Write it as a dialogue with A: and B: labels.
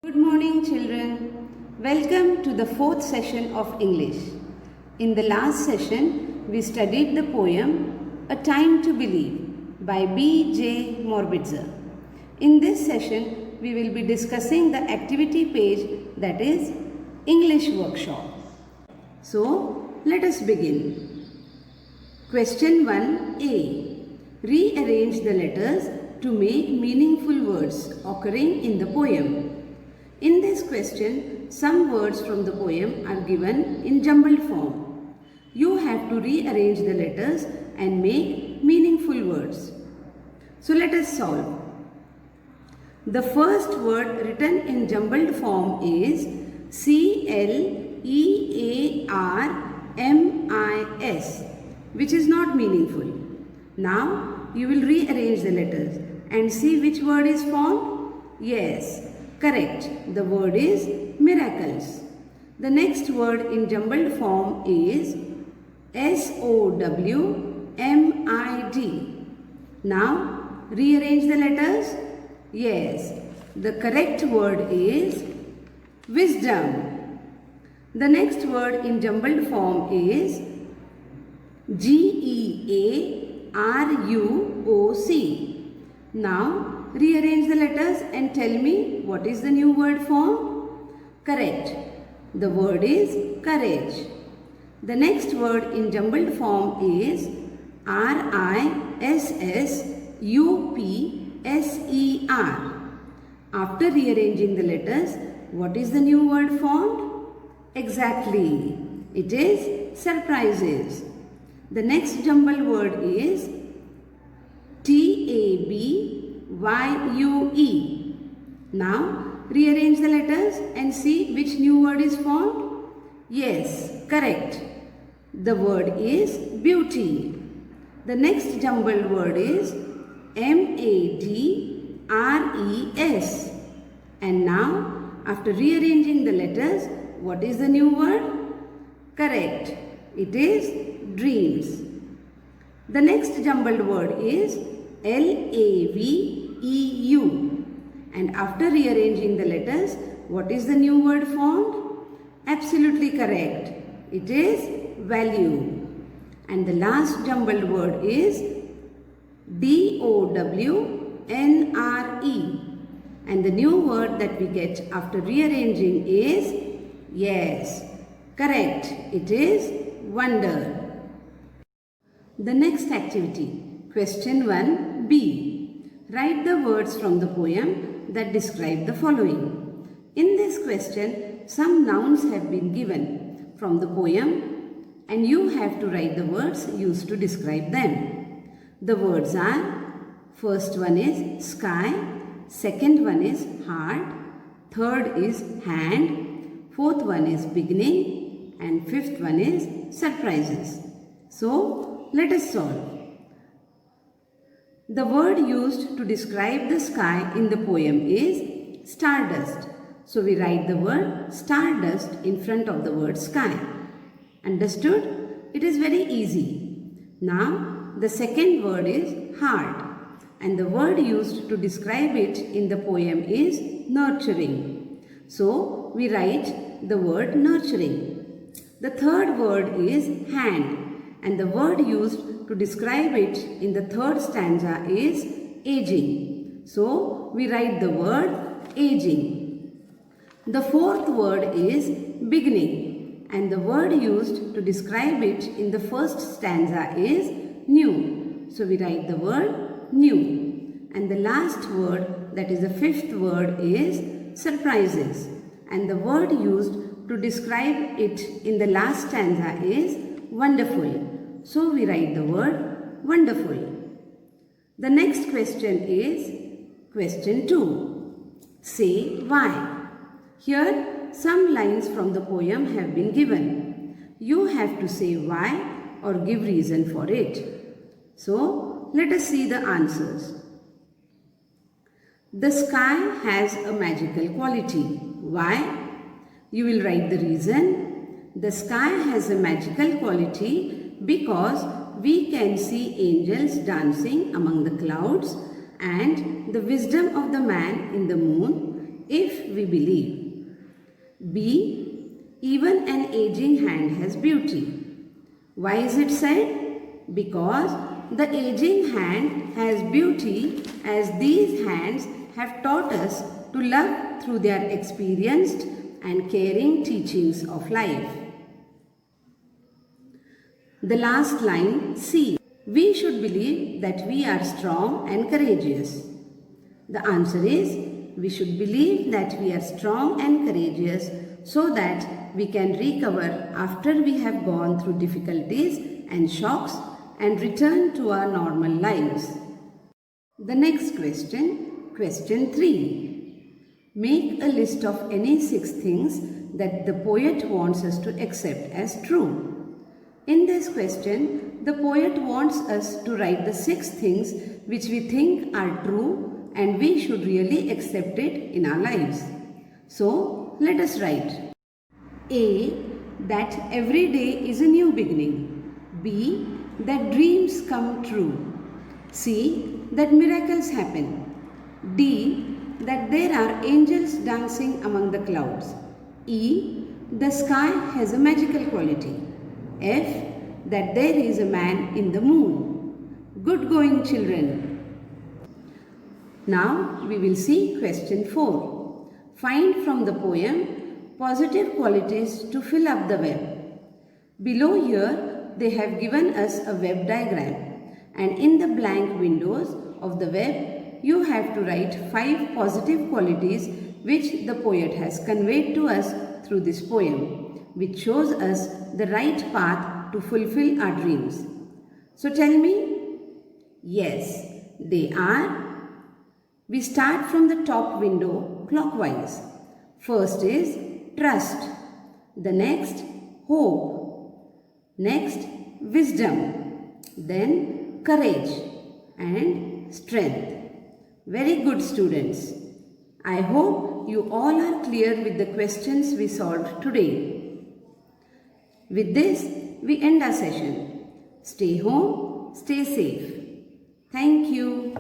A: Good morning, children. Welcome to the fourth session of English. In the last session, we studied the poem A Time to Believe by B. J. Morbitzer. In this session, we will be discussing the activity page, that is English workshop. So, let us begin. Question 1a. Rearrange the letters to make meaningful words occurring in the poem. In this question, some words from the poem are given in jumbled form. You have to rearrange the letters and make meaningful words. So let us solve. The first word written in jumbled form is CLEARMIS, which is not meaningful. Now you will rearrange the letters and see which word is formed. Yes, correct. The word is miracles. The next word in jumbled form is SOWMID. Now rearrange the letters. Yes, the correct word is wisdom. The next word in jumbled form is GEARUOC. Now rearrange the letters and tell me what is the new word form. Correct. The word is courage. The next word in jumbled form is RISSUPSER. After rearranging the letters, what is the new word formed? Exactly. It is surprises. The next jumbled word is TABYUE. Now rearrange the letters and see which new word is formed. Yes, correct. The word is beauty. The next jumbled word is MADRES. And now after rearranging the letters, what is the new word? Correct. It is dreams. The next jumbled word is LAVEU. And after rearranging the letters, what is the new word formed? Absolutely correct. It is value. And the last jumbled word is DOWNRE. And the new word that we get after rearranging is, yes, correct. It is wonder. The next activity, question 1b. Write the words from the poem that describe the following. In this question, some nouns have been given from the poem and you have to write the words used to describe them. The words are, first one is sky, second one is heart, third is hand, fourth one is beginning, and fifth one is surprises. So, let us solve. The word used to describe the sky in the poem is stardust. So we write the word stardust in front of the word sky. Understood? It is very easy. Now the second word is heart. And the word used to describe it in the poem is nurturing. So we write the word nurturing. The third word is hand. And the word used to describe it in the third stanza is aging. So we write the word aging. The fourth word is beginning. And the word used to describe it in the first stanza is new. So we write the word new. And the last word, that is the fifth word, is surprises. And the word used to describe it in the last stanza is wonderful. So we write the word wonderful. The next question is question 2. Say why. Here some lines from the poem have been given. You have to say why or give reason for it. So let us see the answers. The sky has a magical quality. Why? You will write the reason. The sky has a magical quality because we can see angels dancing among the clouds and the wisdom of the man in the moon if we believe. B. Even an aging hand has beauty. Why is it said? Because the aging hand has beauty, as these hands have taught us to love through their experienced and caring teachings of life. The last line, C. We should believe that we are strong and courageous. The answer is, we should believe that we are strong and courageous so that we can recover after we have gone through difficulties and shocks and return to our normal lives. The next question, question 3. Make a list of any 6 things that the poet wants us to accept as true. In this question, the poet wants us to write the 6 things which we think are true and we should really accept it in our lives. So, let us write. A. That every day is a new beginning. B. That dreams come true. C. That miracles happen. D. That there are angels dancing among the clouds. E. The sky has a magical quality. F. That there is a man in the moon. Good going, children. Now we will see question 4. Find from the poem positive qualities to fill up the web. Below here they have given us a web diagram, and in the blank windows of the web you have to write 5 positive qualities which the poet has conveyed to us through this poem, which shows us the right path to fulfill our dreams. So tell me. Yes, they are. We start from the top window clockwise. First is trust. The next, hope. Next, wisdom. Then courage and strength. Very good, students. I hope you all are clear with the questions we solved today. With this, we end our session. Stay home, stay safe. Thank you.